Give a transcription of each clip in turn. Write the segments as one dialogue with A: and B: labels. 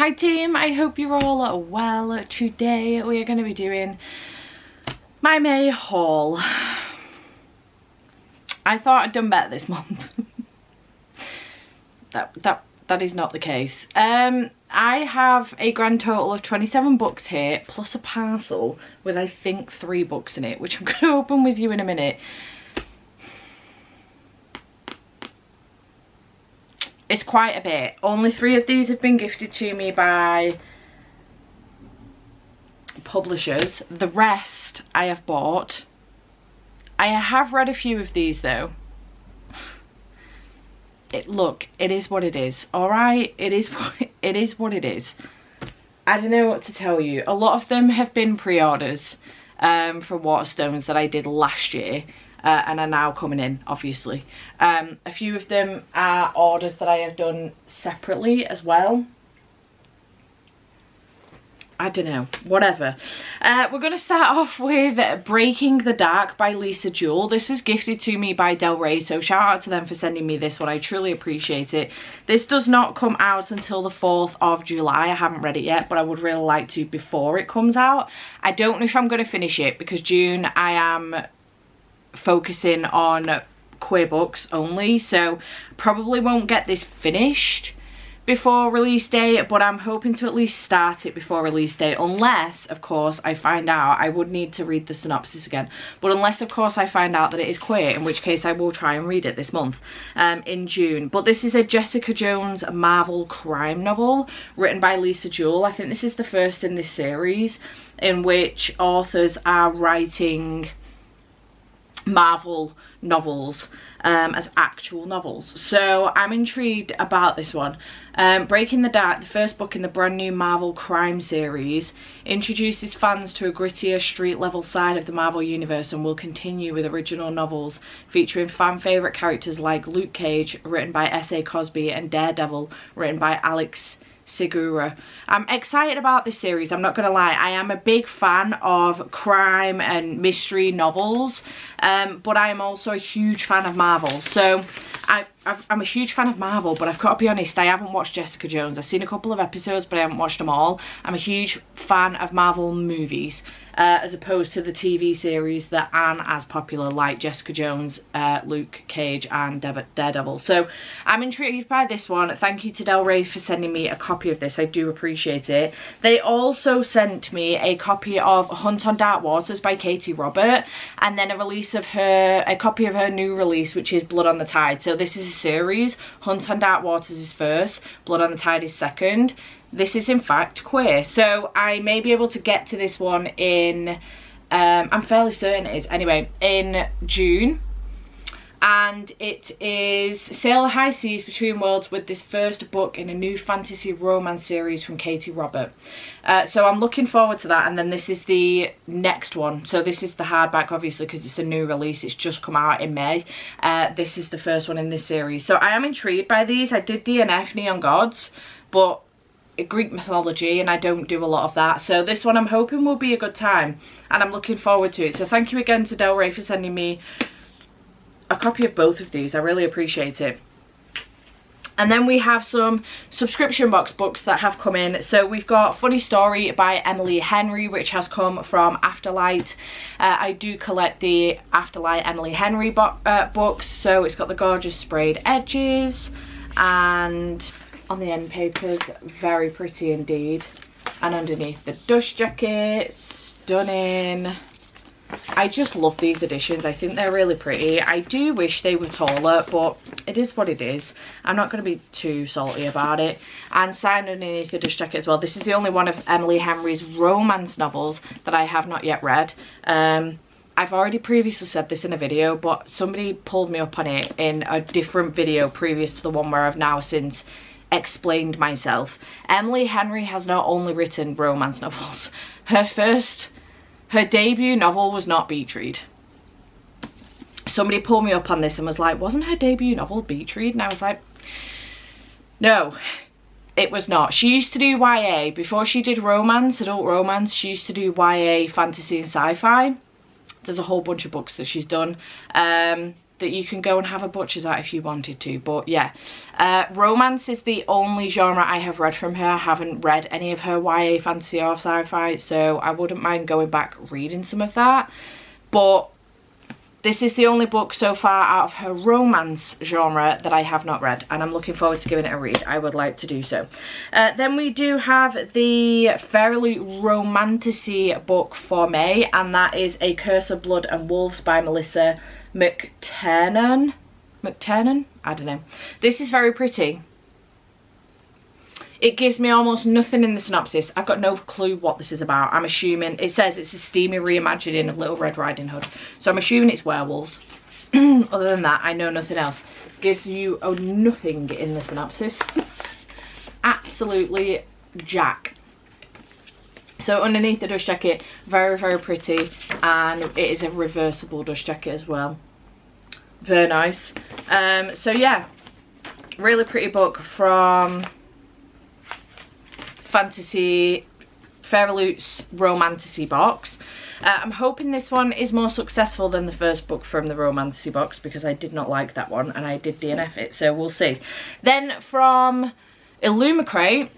A: Hi team, I hope you're all well. Today we are going to be doing my May haul. I thought I'd done better this month. That is not the case. I have a grand total of 27 books here, plus a parcel with I think 3 books in it, which I'm going to open with you in a minute. It's quite a bit. Only 3 of these have been gifted to me by publishers. The rest I have bought. I have read a few of these though. Look, it is what it is, alright? It is what it is. I don't know what to tell you. A lot of them have been pre-orders from Waterstones that I did last year. And are now coming in, obviously. A few of them are orders that I have done separately as well. I don't know, whatever. We're going to start off with Breaking the Dark by Lisa Jewell. This was gifted to me by Del Rey, so shout out to them for sending me this one. I truly appreciate it. This does not come out until the 4th of July. I haven't read it yet, but I would really like to before it comes out. I don't know if I'm going to finish it because June I am focusing on queer books only, so probably won't get this finished before release date, but I'm hoping to at least start it before release date, unless of course I find out. I would need to read the synopsis again, but unless of course I find out that it is queer, in which case I will try and read it this month in June. But this is a Jessica Jones Marvel crime novel written by Lisa Jewell. I think this is the first in this series in which authors are writing Marvel novels as actual novels, so I'm intrigued about this one. Breaking the Dark, the first book in the brand new Marvel crime series, introduces fans to a grittier street level side of the Marvel universe and will continue with original novels featuring fan favourite characters like Luke Cage, written by S.A. Cosby, and Daredevil, written by Alex Segura. I'm excited about this series, I'm not gonna lie. I am a big fan of crime and mystery novels, but I am also a huge fan of Marvel. So I'm a huge fan of Marvel, but I've got to be honest, I haven't watched Jessica Jones. I've seen a couple of episodes, but I haven't watched them all. I'm a huge fan of Marvel movies, as opposed to the TV series that aren't as popular, like Jessica Jones, Luke Cage, and Daredevil. So I'm intrigued by this one. Thank you to Del Rey for sending me a copy of this. I do appreciate it. They also sent me a copy of Hunt on Dark Waters by Katie Robert, and then a copy of her new release, which is Blood on the Tide. So this is a series. Hunt on Dark Waters is first, Blood on the Tide is second. This is in fact queer, so I may be able to get to this one in I'm fairly certain it is anyway, in June. And it is Sail the High Seas Between Worlds, with this first book in a new fantasy romance series from Katie Robert. So I'm looking forward to that. And then this is the next one. So this is the hardback, obviously, because it's a new release. It's just come out in May. This is the first one in this series. So I am intrigued by these. I did DNF Neon Gods, but Greek mythology, and I don't do a lot of that. So this one I'm hoping will be a good time, and I'm looking forward to it. So thank you again to Del Rey for sending me a copy of both of these. I really appreciate it. And then we have some subscription box books that have come in. So we've got Funny Story by Emily Henry, which has come from Afterlight. I do collect the Afterlight Emily Henry books. So it's got the gorgeous sprayed edges, and on the end papers, very pretty indeed. And underneath the dust jacket, stunning. I just love these editions. I think they're really pretty. I do wish they were taller, but it is what it is. I'm not going to be too salty about it. And signed underneath the dust jacket as well. This is the only one of Emily Henry's romance novels that I have not yet read. I've already previously said this in a video, but somebody pulled me up on it in a different video previous to the one where I've now since explained myself. Emily Henry has not only written romance novels. Her debut novel was not Beach Read. Somebody pulled me up on this and was like, wasn't her debut novel Beach Read? And I was like, no, it was not. She used to do YA. Before she did romance, adult romance, she used to do YA, fantasy and sci-fi. There's a whole bunch of books that she's done. that you can go and have a butcher's at if you wanted to. But yeah, romance is the only genre I have read from her. I haven't read any of her YA fantasy or sci-fi, so I wouldn't mind going back reading some of that. But this is the only book so far out of her romance genre that I have not read, and I'm looking forward to giving it a read. I would like to do so. Then we do have the fairly romantic-y book for May, and that is A Curse of Blood and Wolves by Melissa McTernan? I don't know. This is very pretty. It gives me almost nothing in the synopsis. I've got no clue what this is about. I'm assuming, it says it's a steamy reimagining of Little Red Riding Hood. So I'm assuming it's werewolves. Other than that, I know nothing else. Gives you nothing in the synopsis. Absolutely jack. So underneath the dust jacket, very, very pretty. And it is a reversible dust jacket as well. Very nice. So yeah, really pretty book from Fantasy Fairlute's Romantasy box. I'm hoping this one is more successful than the first book from the Romantasy box, because I did not like that one and I did DNF it, so we'll see. Then from Illumicrate,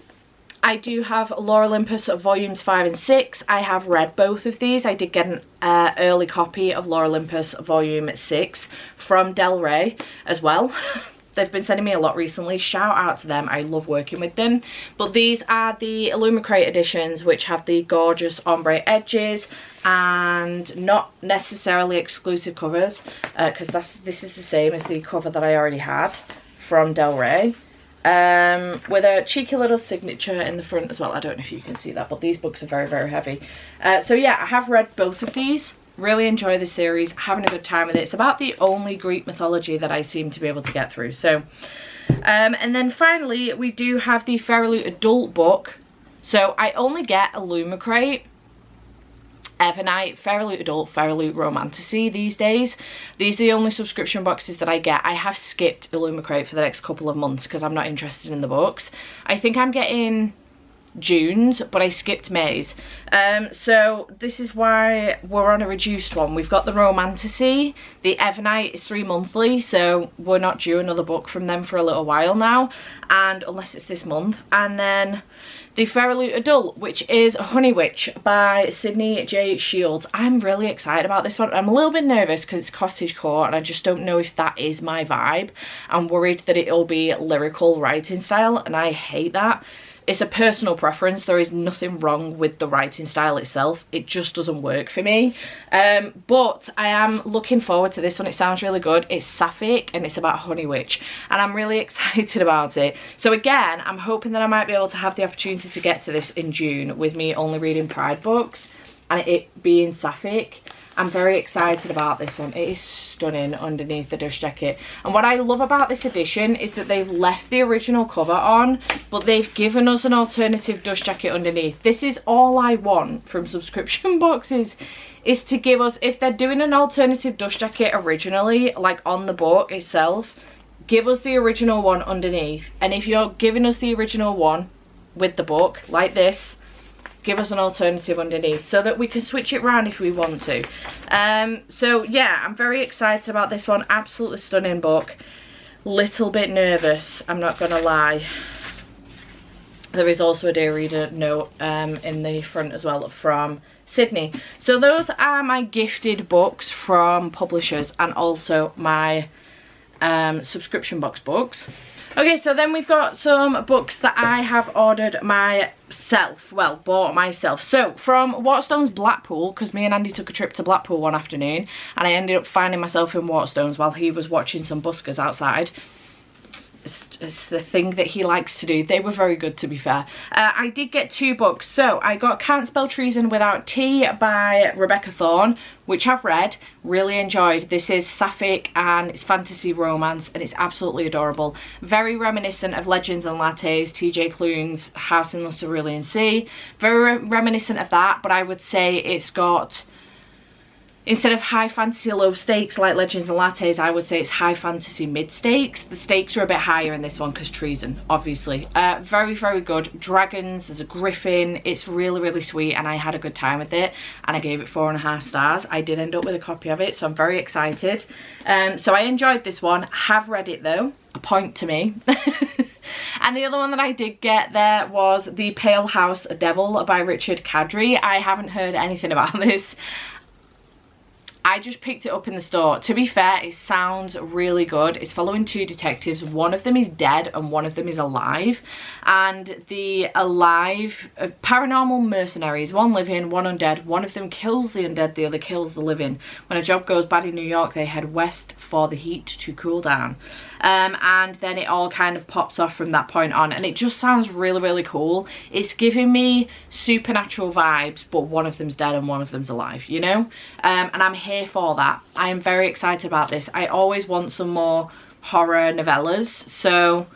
A: I do have Lore Olympus volumes 5 and 6. I have read both of these. I did get an early copy of Lore Olympus volume 6 from Del Rey as well. They've been sending me a lot recently. Shout out to them. I love working with them. But these are the Illumicrate editions, which have the gorgeous ombre edges and not necessarily exclusive covers, because this is the same as the cover that I already had from Del Rey, with a cheeky little signature in the front as well. I don't know if you can see that, but these books are very, very heavy. So yeah, I have read both of these. Really enjoy the series, having a good time with it. It's about the only Greek mythology that I seem to be able to get through. So, and then finally, we do have the Fairlute adult book. So I only get Illumicrate, Evernight, Fairlute Adult, Fairlute Romantasy these days. These are the only subscription boxes that I get. I have skipped Illumicrate for the next couple of months because I'm not interested in the books. I think I'm getting June's, but I skipped May's. So this is why we're on a reduced one. We've got the Romantasy. The Evernight is 3 monthly, so we're not due another book from them for a little while now, and unless it's this month. And then the Fairlute Adult, which is Honey Witch by Sydney J. Shields. I'm really excited about this one. I'm a little bit nervous because it's cottagecore and I just don't know if that is my vibe. I'm worried that it'll be lyrical writing style, and I hate that. It's a personal preference. There is nothing wrong with the writing style itself. It just doesn't work for me. But I am looking forward to this one. It sounds really good. It's sapphic and it's about Honey Witch, and I'm really excited about it. So again, I'm hoping that I might be able to have the opportunity to get to this in June with me only reading Pride books and it being sapphic. I'm very excited about this one. It is stunning underneath the dust jacket. And what I love about this edition is that they've left the original cover on, but they've given us an alternative dust jacket underneath. This is all I want from subscription boxes, is to give us, if they're doing an alternative dust jacket originally, like on the book itself, give us the original one underneath. And if you're giving us the original one with the book, like this, give us an alternative underneath so that we can switch it around if we want to. So yeah, I'm very excited about this one. Absolutely stunning book. Little bit nervous, I'm not gonna lie. There is also a dear reader note in the front as well from Sydney. So those are my gifted books from publishers and also my subscription box books. Okay, so then we've got some books that I have ordered myself, well, bought myself. So from Waterstones Blackpool, because me and Andy took a trip to Blackpool one afternoon and I ended up finding myself in Waterstones while he was watching some buskers outside. It's the thing that he likes to do. They were very good, to be fair. I did get 2 books. So I got Can't Spell Treason Without Tea by Rebecca Thorne, which I've read, really enjoyed. This is sapphic and it's fantasy romance and it's absolutely adorable. Very reminiscent of Legends and Lattes, TJ Klune's House in the Cerulean Sea. Very reminiscent of that, but I would say it's got instead of high fantasy low stakes like Legends and Lattes, I would say it's high fantasy mid stakes. The stakes are a bit higher in this one because treason, obviously. Very, very good. Dragons, there's a griffin. It's really, really sweet, and I had a good time with it, and I gave it 4.5 stars. I did end up with a copy of it, so I'm very excited. So I enjoyed this one. Have read it though. A point to me. And the other one that I did get there was The Pale House Devil by Richard Kadrey. I haven't heard anything about this. I just picked it up in the store. To be fair, it sounds really good. It's following 2 detectives. One of them is dead and one of them is alive. And the alive paranormal mercenaries, one living, one undead. One of them kills the undead, the other kills the living. When a job goes bad in New York, they head west for the heat to cool down. And then it all kind of pops off from that point on, and it just sounds really, really cool. It's giving me supernatural vibes, but one of them's dead and one of them's alive, you know? And I'm here for that. I am very excited about this. I always want some more horror novellas, so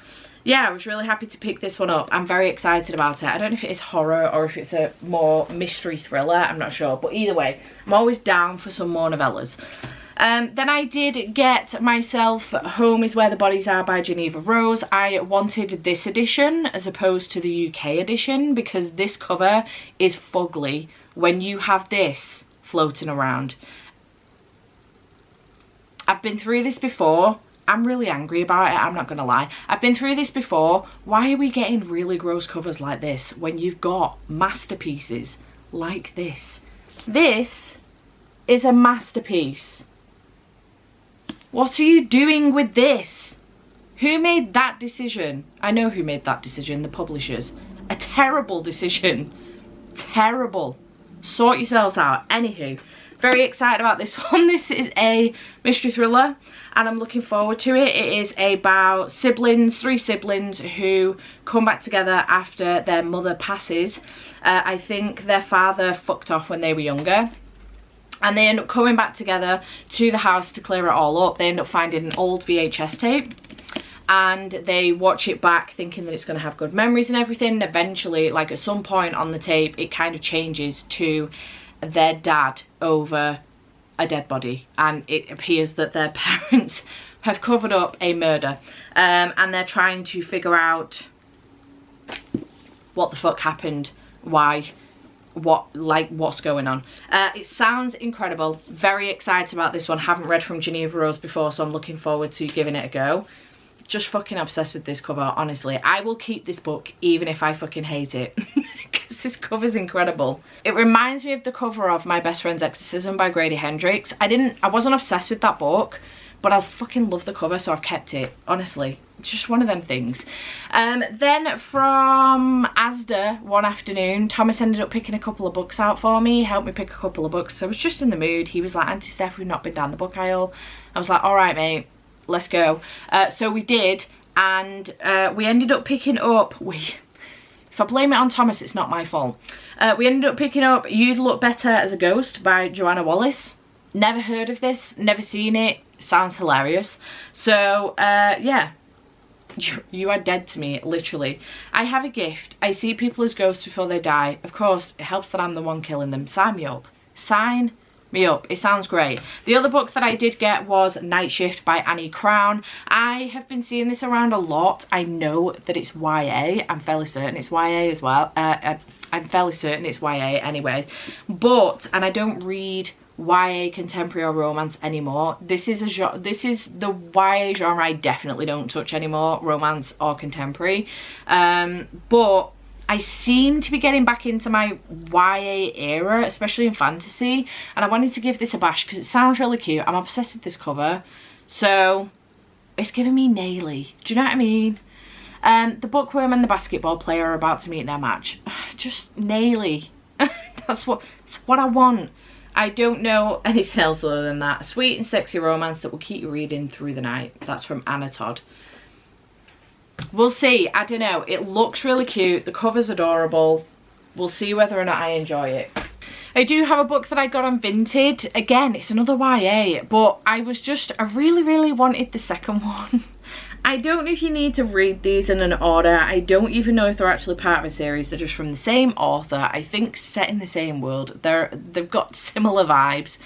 A: yeah, I was really happy to pick this one up. I'm very excited about it. I don't know if it is horror or if it's a more mystery thriller, I'm not sure, but either way, I'm always down for some more novellas. Then I did get myself Home is Where the Bodies Are by Geneva Rose. I wanted this edition as opposed to the UK edition because this cover is fugly when you have this floating around. I've been through this before. I'm really angry about it, I'm not gonna lie. I've been through this before. Why are we getting really gross covers like this when you've got masterpieces like this? This is a masterpiece. What are you doing with this? Who made that decision? I know who made that decision, the publishers. A terrible decision. Terrible. Sort yourselves out. Anywho, very excited about this one. This is a mystery thriller and I'm looking forward to it. It is about siblings, 3 siblings who come back together after their mother passes. I think their father fucked off when they were younger. And they end up coming back together to the house to clear it all up. They end up finding an old VHS tape and they watch it back thinking that it's going to have good memories and everything. And eventually, like at some point on the tape, it kind of changes to their dad over a dead body. And it appears that their parents have covered up a murder. And they're trying to figure out what the fuck happened, why, what's going on. It sounds incredible. Very excited about this one. Haven't read from Geneva Rose before, so I'm looking forward to giving it a go. Just fucking obsessed with this cover, honestly. I will keep this book even if I fucking hate it because this cover's incredible. It reminds me of the cover of My Best Friend's Exorcism by Grady Hendrix. I wasn't obsessed with that book, but I fucking love the cover, so I've kept it, honestly. It's just one of them things. Then from Asda one afternoon, Thomas ended up picking a couple of books out for me. He helped me pick a couple of books. So I was just in the mood. He was like, Auntie Steph, we've not been down the book aisle. I was like, all right, mate, let's go. So we did, and we ended up picking up, if I blame it on Thomas, it's not my fault. We ended up picking up You'd Look Better as a Ghost by Joanna Wallace. Never heard of this, never seen it. Sounds hilarious. So yeah, you are dead to me, literally. I have a gift. I see people as ghosts before they die. Of course, it helps that I'm the one killing them. Sign me up. Sign me up. It sounds great. The other book that I did get was Night Shift by Annie Crown. I have been seeing this around a lot. I know that it's YA. I'm fairly certain it's YA as well. I'm fairly certain it's YA anyway. But, and I don't read YA contemporary or romance anymore. This is the YA genre I definitely don't touch anymore, romance or contemporary. But I seem to be getting back into my YA era, especially in fantasy, and I wanted to give this a bash because it sounds really cute. I'm obsessed with this cover, so it's giving me Naily. Do you know what I mean? The bookworm and the basketball player are about to meet their match. Just Naily. That's what I want. I don't know anything else other than that. A sweet and sexy romance that will keep you reading through the night. That's from Anna Todd. We'll see. I don't know. It looks really cute. The cover's adorable. We'll see whether or not I enjoy it. I do have a book that I got on Vinted. Again, it's another YA, but I really, really wanted the second one. I don't know if you need to read these in an order. I don't even know if they're actually part of a series. They're just from the same author. I think set in the same world. They've got similar vibes.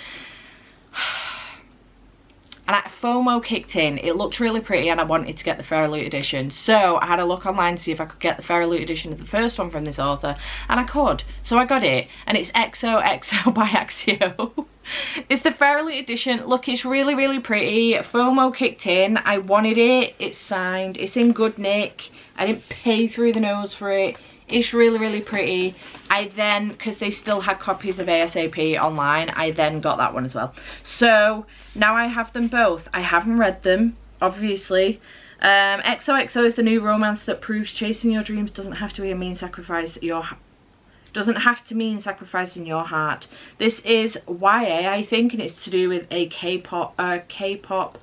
A: And FOMO kicked in. It looked really pretty and I wanted to get the Fairy edition. So I had a look online to see if I could get the Fairy edition of the first one from this author. And I could. So I got it. And it's XOXO by Axio. It's the Fairy edition. Look, it's really, really pretty. FOMO kicked in. I wanted it. It's signed. It's in good nick. I didn't pay through the nose for it. It's really, really pretty. I then, because they still had copies of ASAP online, I then got that one as well. So now I have them both. I haven't read them, obviously. XOXO is the new romance that proves chasing your dreams doesn't have to be a mean sacrifice. Doesn't have to mean sacrificing your heart. This is YA, I think, and it's to do with a K-pop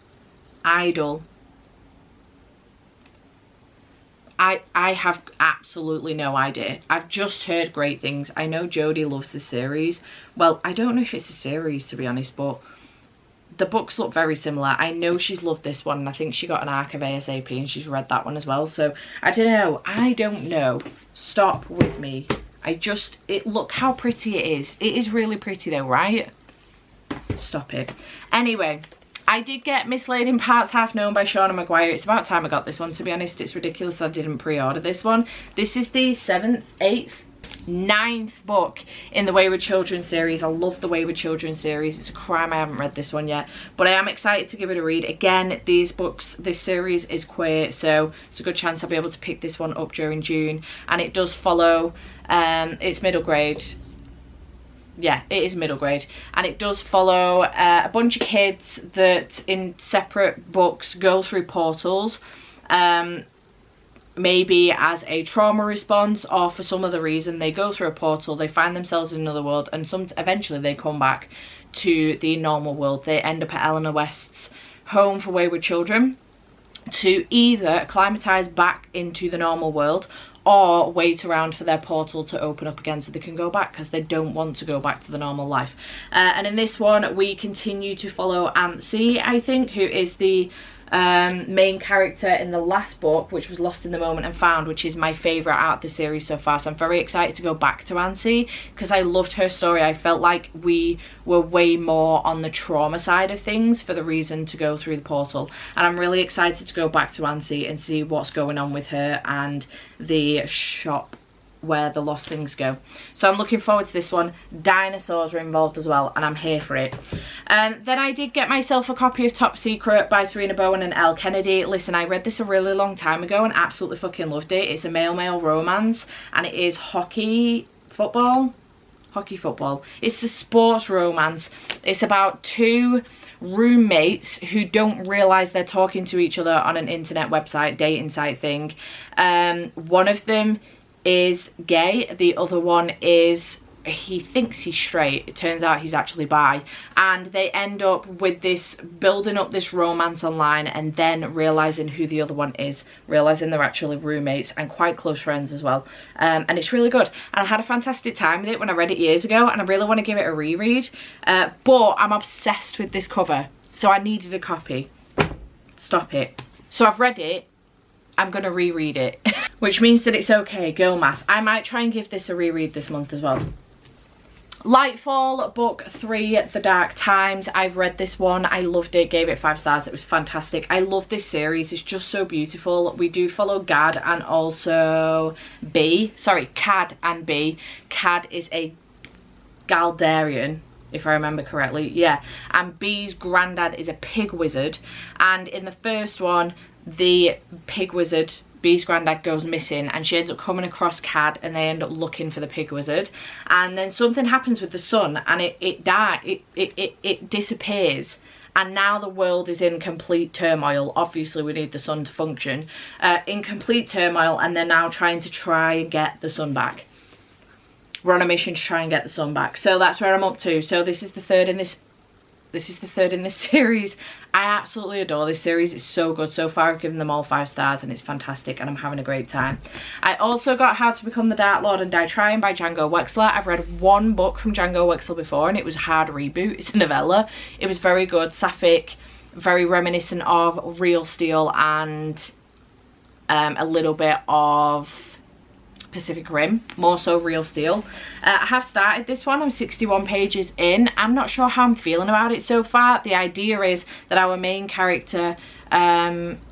A: idol. I have absolutely no idea. I've just heard great things. I know Jodie loves the series. Well, I don't know if it's a series, to be honest, but the books look very similar. I know she's loved this one, and I think she got an arc of ASAP and she's read that one as well. So I don't know. Stop with me. Look how pretty it is. It is really pretty though, right? Stop it. Anyway, I did get Mislaid in Parts Half Known by Shauna Maguire. It's about time I got this one, to be honest. It's ridiculous I didn't pre-order this one. This is the 7th, 8th, 9th book in the Wayward Children series. I love the Wayward Children series. It's a crime I haven't read this one yet, but I am excited to give it a read. Again, this series is queer, so it's a good chance I'll be able to pick this one up during June. And it does follow, it's middle grade. Yeah, it is middle grade, and it does follow a bunch of kids that in separate books go through portals, maybe as a trauma response or for some other reason. They go through a portal, they find themselves in another world, and eventually they come back to the normal world. They end up at Eleanor West's home for wayward children to either acclimatise back into the normal world or wait around for their portal to open up again so they can go back, because they don't want to go back to the normal life. And in this one we continue to follow Antsy, I think, who is the main character in the last book, which was Lost in the Moment and Found, which is my favourite out of the series so far. So I'm very excited to go back to Antsy because I loved her story. I felt like we were way more on the trauma side of things for the reason to go through the portal, and I'm really excited to go back to Antsy and see what's going on with her and the shop where the lost things go. So I'm looking forward to this one. Dinosaurs are involved as well, and I'm here for it. Then I did get myself a copy of Top Secret by Serena Bowen and Elle Kennedy. Listen, I read this a really long time ago and absolutely fucking loved it. It's a male-male romance, and it is hockey football. It's a sports romance. It's about two roommates who don't realise they're talking to each other on an internet website, dating site thing. One of them is gay, the other one is, he thinks he's straight, it turns out he's actually bi, and they end up with this, building up this romance online and then realising who the other one is, realising they're actually roommates and quite close friends as well. And it's really good, and I had a fantastic time with it when I read it years ago, and I really want to give it a reread, but I'm obsessed with this cover, so I needed a copy. Stop it. So I've read it, I'm going to reread it. Which means that it's okay, girl math. I might try and give this a reread this month as well. Lightfall, book 3, The Dark Times. I've read this one. I loved it, gave it 5 stars. It was fantastic. I love this series. It's just so beautiful. We do follow Gad and also B. Sorry, Cad and B. Cad is a Galdarian, if I remember correctly. Yeah. And B's granddad is a pig wizard. And in the first one, the pig wizard, B's granddad, goes missing, and she ends up coming across Cad, and they end up looking for the pig wizard. And then something happens with the sun, and it disappears. And now the world is in complete turmoil. Obviously we need the sun to function. In complete turmoil, and they're now trying to get the sun back. We're on a mission to try and get the sun back. So that's where I'm up to. So this is the third in this series. I absolutely adore this series. It's so good. So far I've given them all 5 stars, and it's fantastic, and I'm having a great time. I also got How to Become the Dark Lord and Die Trying by Django Wexler. I've read one book from Django Wexler before, and it was Hard Reboot. It's a novella. It was very good, sapphic, very reminiscent of Real Steel, and a little bit of Pacific Rim, more so Real Steel. I have started this one. I'm 61 pages in. I'm not sure how I'm feeling about it so far. The idea is that our main character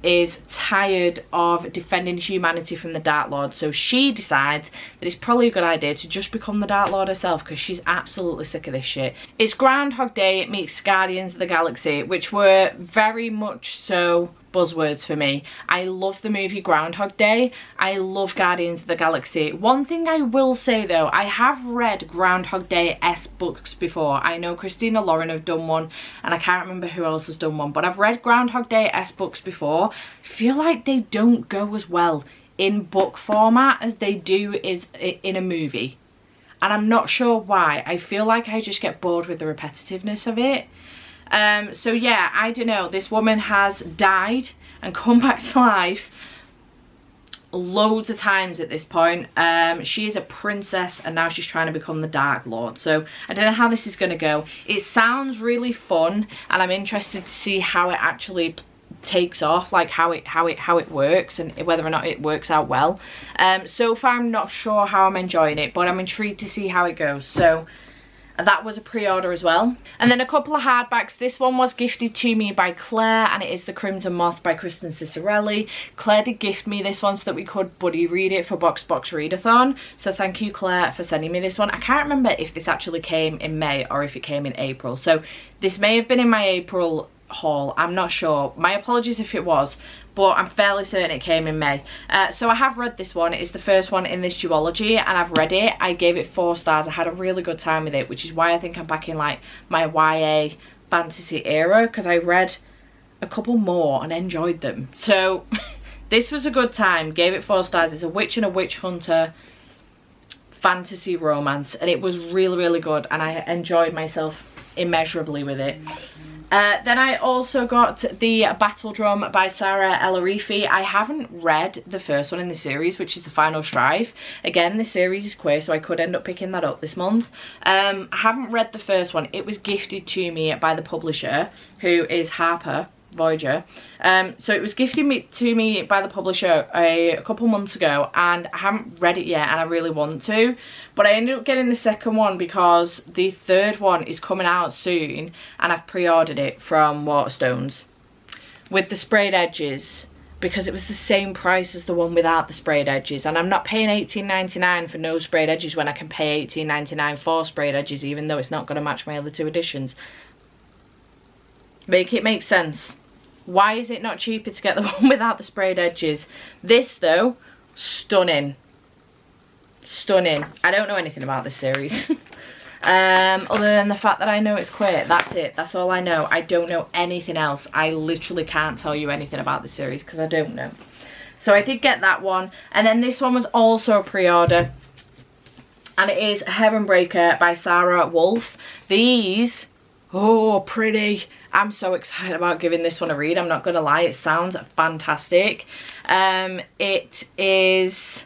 A: is tired of defending humanity from the Dark Lord, so she decides that it's probably a good idea to just become the Dark Lord herself, because she's absolutely sick of this shit. It's Groundhog Day meets Guardians of the Galaxy, which were very much so buzzwords for me. I love the movie Groundhog Day. I love Guardians of the Galaxy. One thing I will say though, I have read Groundhog Day-esque books before. I know Christina Lauren have done one, and I can't remember who else has done one, but I've read Groundhog Day-esque books before. I feel like they don't go as well in book format as they do in a movie. And I'm not sure why. I feel like I just get bored with the repetitiveness of it. So yeah, I don't know, this woman has died and come back to life loads of times at this point. She is a princess and now she's trying to become the Dark Lord, so I don't know how this is going to go. It sounds really fun and I'm interested to see how it actually takes off, like how it works and whether or not it works out well. So far I'm not sure how I'm enjoying it, but I'm intrigued to see how it goes. So that was a pre-order as well. And then a couple of hardbacks. This one was gifted to me by Claire, and it is The Crimson Moth by Kristen Cicerelli. Claire did gift me this one so that we could buddy read it for Box Readathon. So thank you, Claire, for sending me this one. I can't remember if this actually came in May or if it came in April. So this may have been in my April haul. I'm not sure. My apologies if it was, but I'm fairly certain it came in May. So I have read this one. It's the first one in this duology and I've read it. I gave it 4 stars. I had a really good time with it, which is why I think I'm back in like my YA fantasy era, because I read a couple more and enjoyed them. So this was a good time. Gave it 4 stars. It's a witch and a witch hunter fantasy romance and it was really, really good and I enjoyed myself immeasurably with it. Then I also got the Battle Drum by Sarah El-Arifi. I haven't read the first one in the series, which is The Final Strife. Again, the series is queer, so I could end up picking that up this month. I haven't read the first one. It was gifted to me by the publisher, who is Harper Voyager. So it was gifted to me by the publisher a couple months ago and I haven't read it yet and I really want to, but I ended up getting the second one because the third one is coming out soon and I've pre-ordered it from Waterstones with the sprayed edges because it was the same price as the one without the sprayed edges, and I'm not paying $18.99 for no sprayed edges when I can pay $18.99 for sprayed edges, even though it's not going to match my other 2 editions. Make it make sense. Why is it not cheaper to get the one without the sprayed edges? This though, stunning. Stunning. I don't know anything about this series. Other than the fact that I know it's queer. That's it. That's all I know. I don't know anything else. I literally can't tell you anything about the series because I don't know. So I did get that one. And then this one was also a pre-order. And it is Heavenbreaker by Sarah Wolfe. These, oh, pretty. I'm so excited about giving this one a read. I'm not going to lie, it sounds fantastic. It is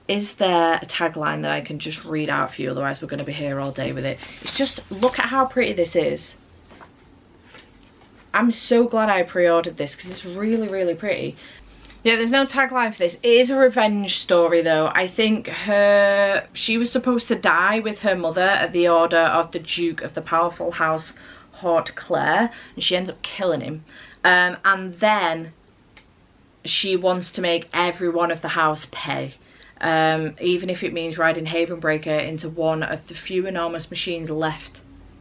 A: there a tagline that I can just read out for you? Otherwise we're going to be here all day with it. It's just, look at how pretty this is. I'm so glad I pre-ordered this because it's really, really pretty. Yeah, there's no tagline for this. It is a revenge story though. I think she was supposed to die with her mother at the order of the Duke of the powerful house Haute Claire, and she ends up killing him. And then she wants to make everyone of the house pay. Even if it means riding Havenbreaker into one of the few enormous machines left.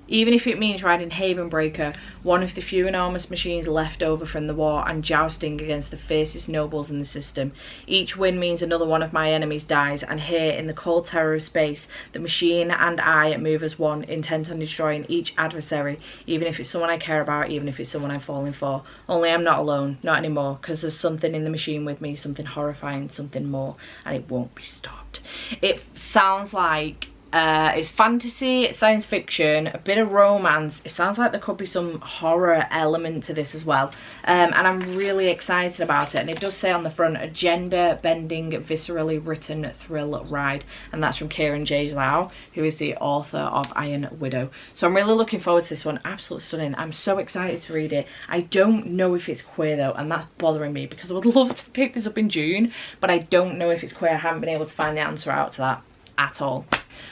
A: Even if it means riding Havenbreaker, one of the few enormous machines left over from the war, and jousting against the fiercest nobles in the system. Each win means another one of my enemies dies, and here in the cold terror of space, the machine and I move as one, intent on destroying each adversary, even if it's someone I care about, even if it's someone I'm falling for. Only I'm not alone, not anymore, because there's something in the machine with me, something horrifying, something more, and it won't be stopped. It sounds like It's fantasy, it's science fiction, a bit of romance. It sounds like there could be some horror element to this as well. And I'm really excited about it. And it does say on the front, a gender-bending, viscerally written thrill ride. And that's from Kieran J. Lau, who is the author of Iron Widow. So I'm really looking forward to this one. Absolutely stunning. I'm so excited to read it. I don't know if it's queer though, and that's bothering me because I would love to pick this up in June, but I don't know if it's queer. I haven't been able to find the answer out to that at all.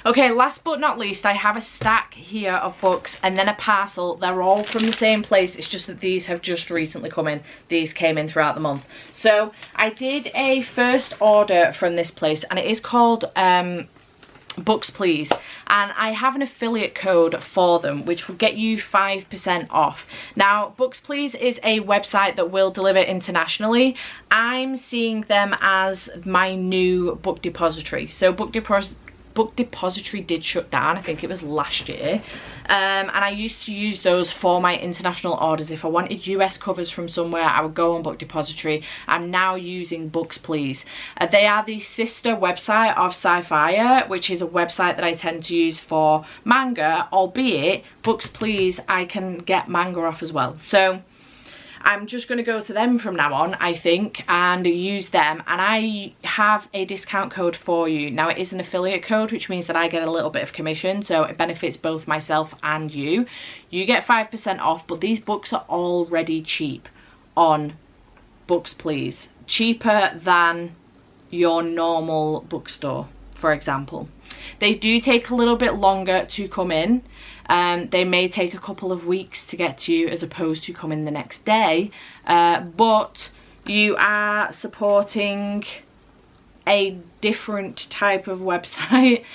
A: Okay, last but not least, I have a stack here of books and then a parcel. They're all from the same place. It's just that these have just recently come in. These came in throughout the month. So I did a first order from this place, and it is called Books Please, and I have an affiliate code for them which will get you 5% off. Now, Books Please is a website that will deliver internationally. I'm seeing them as my new book depository. So Book Depository did shut down, I think it was last year, and I used to use those for my international orders. If I wanted US covers from somewhere, I would go on Book Depository. I'm now using Books Please. They are the sister website of Sci-Fi, which is a website that I tend to use for manga, albeit Books Please I can get manga off as well. So I'm just going to go to them from now on, I think, and use them. And I have a discount code for you. Now, it is an affiliate code, which means that I get a little bit of commission, so it benefits both myself and you. You get 5% off, but these books are already cheap on Books Please. Cheaper than your normal bookstore, for example. They do take a little bit longer to come in. They may take a couple of weeks to get to you as opposed to coming the next day, but you are supporting a different type of website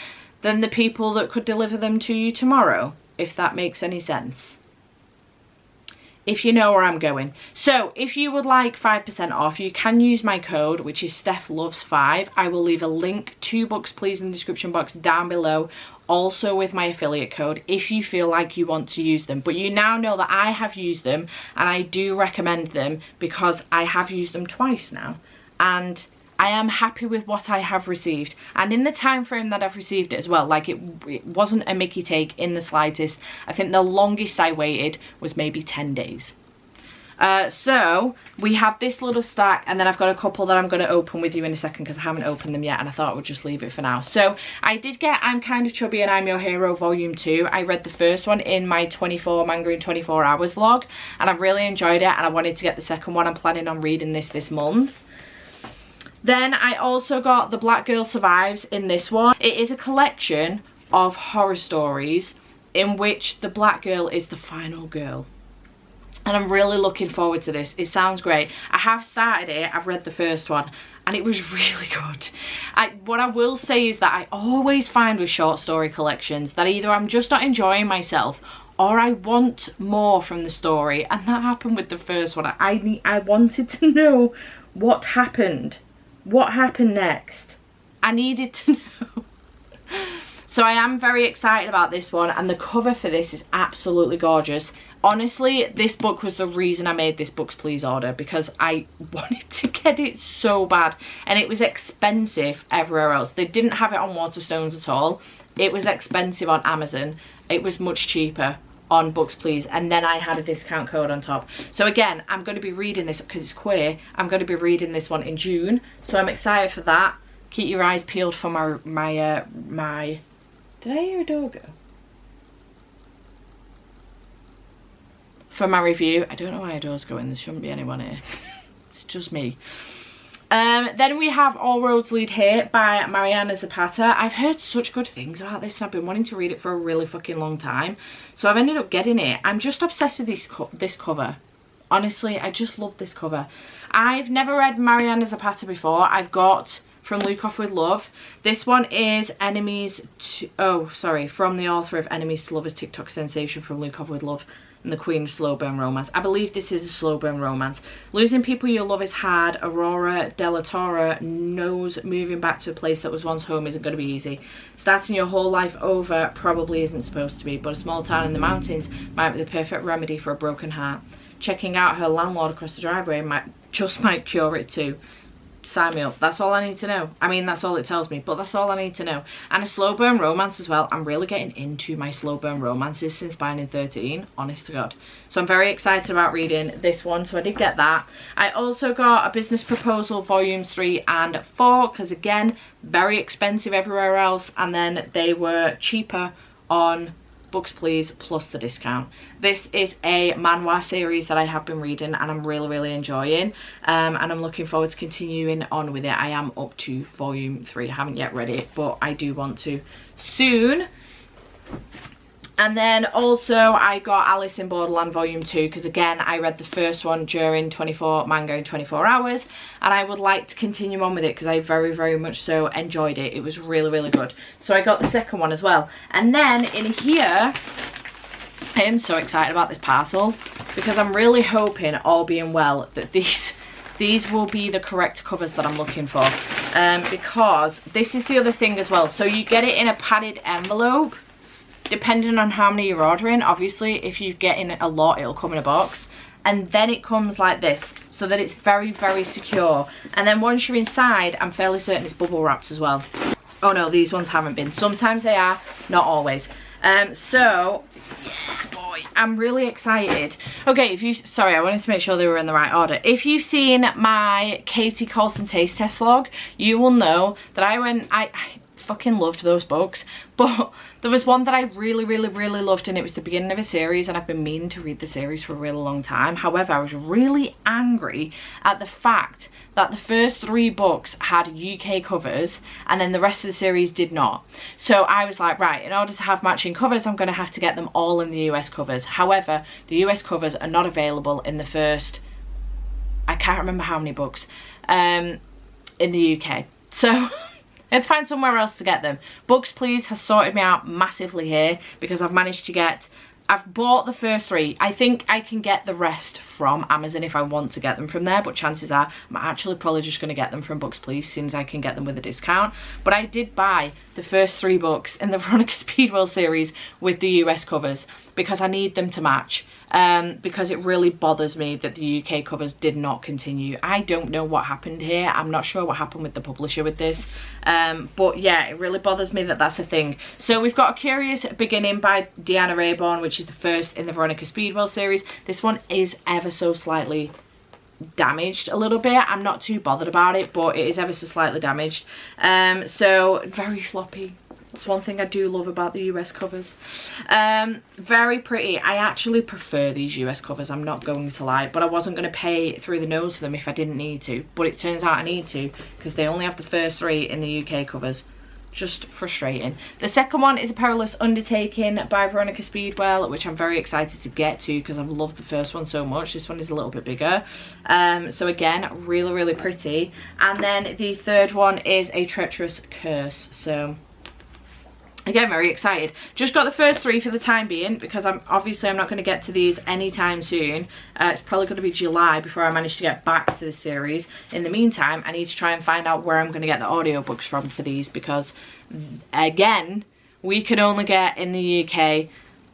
A: than the people that could deliver them to you tomorrow, if that makes any sense. If you know where I'm going. So if you would like 5% off, you can use my code, which is StephLoves5. I will leave a link to Books Please in the description box down below, also with my affiliate code, if you feel like you want to use them. But you now know that I have used them, and I do recommend them because I have used them twice now, and I am happy with what I have received, and in the time frame that I've received it as well. Like, it wasn't a Mickey take in the slightest. I think the longest I waited was maybe 10 days. So we have this little stack, and then I've got a couple that I'm going to open with you in a second because I haven't opened them yet, and I thought I would just leave it for now. So I did get I'm Kind of Chubby and I'm Your Hero Volume 2. I read the first one in my 24 manga in 24 hours vlog, and I really enjoyed it, and I wanted to get the second one. I'm planning on reading this month. Then I also got The Black Girl Survives in this one. It is a collection of horror stories in which the black girl is the final girl. And I'm really looking forward to this. It sounds great. I have started it. I've read the first one and it was really good. What I will say is that I always find with short story collections that either I'm just not enjoying myself or I want more from the story. And that happened with the first one. I wanted to know what happened. What happened next? I needed to know. So I am very excited about this one, and the cover for this is absolutely gorgeous. Honestly, this book was the reason I made this Books Please order, because I wanted to get it so bad, and it was expensive everywhere else. They didn't have it on Waterstones at all. It was expensive on Amazon. It was much cheaper on Books Please, and then I had a discount code on top. So again, I'm going to be reading this because it's queer. I'm going to be reading this one in June, so I'm excited for that. Keep your eyes peeled for my did I hear a door go? For my review. I don't know why a door's going. There shouldn't be anyone here. It's just me. Then we have All Roads Lead Here by Mariana Zapata. I've heard such good things about this, and I've been wanting to read it for a really fucking long time, so I've ended up getting it. I'm just obsessed with this cover. Honestly, I just love this cover. I've never read Mariana Zapata before. I've got From Luke Off With Love. This one is from the author of Enemies to Lovers TikTok sensation From Luke Off With Love and The Queen of Slow Burn Romance. I believe this is a slow burn romance. Losing people you love is hard. Aurora de la Torre knows moving back to a place that was once home isn't going to be easy. Starting your whole life over probably isn't supposed to be, but a small town in the mountains might be the perfect remedy for a broken heart. Checking out her landlord across the driveway might cure it too. sign me up. That's all I need to know. I mean, that's all it tells me, but that's all I need to know. And a slow burn romance as well. I'm really getting into my slow burn romances since Binding 13, honest to God. So I'm very excited about reading this one, so I did get that. I also got A Business Proposal volumes 3 and 4, because again, very expensive everywhere else, and then they were cheaper on Books Please plus the discount. This is a manhwa series that I have been reading and I'm really enjoying, and I'm looking forward to continuing on with it. I am up to volume 3. I haven't yet read it, but I do want to soon. And then also I got Alice in Borderland volume 2, because again I read the first one during 24 manga in 24 hours, and I would like to continue on with it because I very much so enjoyed it. It was really good. So I got the second one as well. And then in here, I am so excited about this parcel because I'm really hoping, all being well, that these will be the correct covers that I'm looking for, because this is the other thing as well. So you get it in a padded envelope depending on how many you're ordering. Obviously if you get in a lot, it'll come in a box, and then it comes like this, so that it's very secure. And then once you're inside, I'm fairly certain it's bubble wrapped as well. Oh no, these ones haven't been. Sometimes they are, not always. So yeah, boy, I'm really excited. Okay, sorry, I wanted to make sure they were in the right order. If you've seen my Katie Colson taste test vlog, you will know that I fucking loved those books, but there was one that I really loved, and it was the beginning of a series, and I've been meaning to read the series for a really long time. However, I was really angry at the fact that the first 3 books had UK covers and then the rest of the series did not. So I was like, right, in order to have matching covers, I'm going to have to get them all in the US covers. However, the US covers are not available in the first, I can't remember how many books, in the UK. So let's find somewhere else to get them. Books Please has sorted me out massively here, because I've managed to get, I've bought the first 3. I think I can get the rest from Amazon if I want to get them from there, but chances are I'm actually probably just going to get them from Books Please, since I can get them with a discount. But I did buy the first 3 books in the Veronica Speedwell series with the US covers, because I need them to match. Because it really bothers me that the UK covers did not continue. I don't know what happened here. I'm not sure what happened with the publisher with this. But yeah, it really bothers me that that's a thing. So we've got A Curious Beginning by Deanna Rayborn, which is the first in the Veronica Speedwell series. This one is ever so slightly damaged a little bit. I'm not too bothered about it, but it is ever so slightly damaged. So very floppy. That's one thing I do love about the US covers. Very pretty. I actually prefer these US covers, I'm not going to lie, but I wasn't going to pay through the nose for them if I didn't need to. But it turns out I need to, because they only have the first 3 in the UK covers. Just frustrating. The second one is A Perilous Undertaking by Veronica Speedwell, which I'm very excited to get to because I've loved the first one so much. This one is a little bit bigger. So again, really pretty. And then the third one is A Treacherous Curse. So again, very excited. Just got the first 3 for the time being, because I'm not going to get to these anytime soon. It's probably going to be July before I manage to get back to the series. In the meantime, I need to try and find out where I'm going to get the audiobooks from for these, because again, we can only get in the UK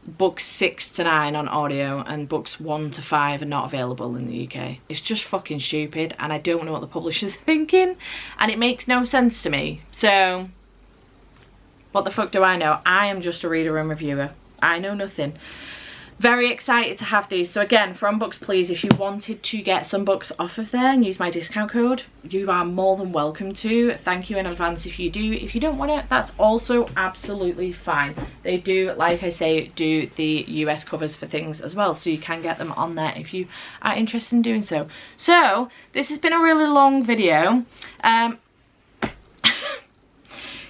A: books 6 to 9 on audio, and books 1 to 5 are not available in the UK. It's just fucking stupid, and I don't know what the publisher's thinking, and it makes no sense to me. So what the fuck do I know? I am just a reader and reviewer. I know nothing. Very excited to have these. So again, from Books Please, if you wanted to get some books off of there and use my discount code, you are more than welcome to. Thank you in advance if you do. If you don't want it, that's also absolutely fine. They do, like I say, do the US covers for things as well, so you can get them on there if you are interested in doing so. So this has been a really long video.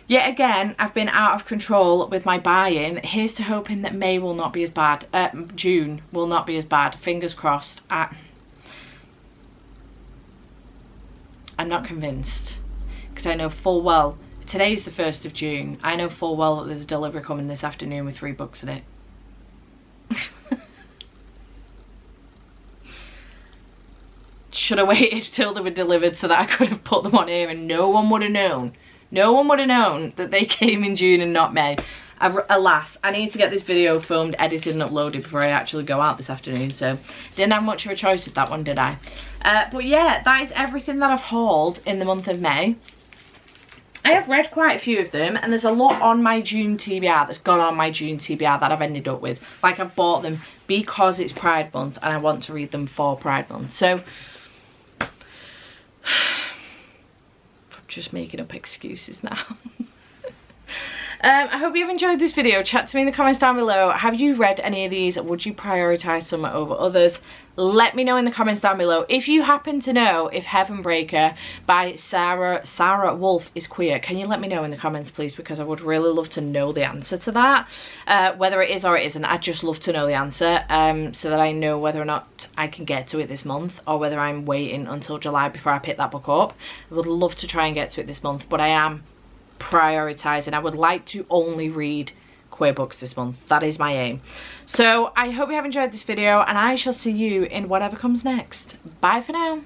A: Yet again, I've been out of control with my buying. Here's to hoping that May will not be as bad. June will not be as bad. Fingers crossed. I'm not convinced, because I know full well, today's the 1st of June. I know full well that there's a delivery coming this afternoon with 3 books in it. Should have waited till they were delivered so that I could have put them on here and no one would have known. No one would have known that they came in June and not May. Alas, I need to get this video filmed, edited and uploaded before I actually go out this afternoon, so didn't have much of a choice with that one, did I? But yeah, that is everything that I've hauled in the month of May. I have read quite a few of them, and there's a lot on my June TBR that's gone on my June TBR that I've ended up with. Like, I've bought them because it's Pride Month and I want to read them for Pride Month. So I'm just making up excuses now. I hope you've enjoyed this video. Chat to me in the comments down below. Have you read any of these? Would you prioritise some over others? Let me know in the comments down below. If you happen to know if Heavenbreaker by Sarah Wolf is queer, can you let me know in the comments, please? Because I would really love to know the answer to that. Whether it is or it isn't, I'd just love to know the answer, so that I know whether or not I can get to it this month, or whether I'm waiting until July before I pick that book up. I would love to try and get to it this month, but I am prioritising. I would like to only read queer books this month. That is my aim. So I hope you have enjoyed this video, and I shall see you in whatever comes next. Bye for now.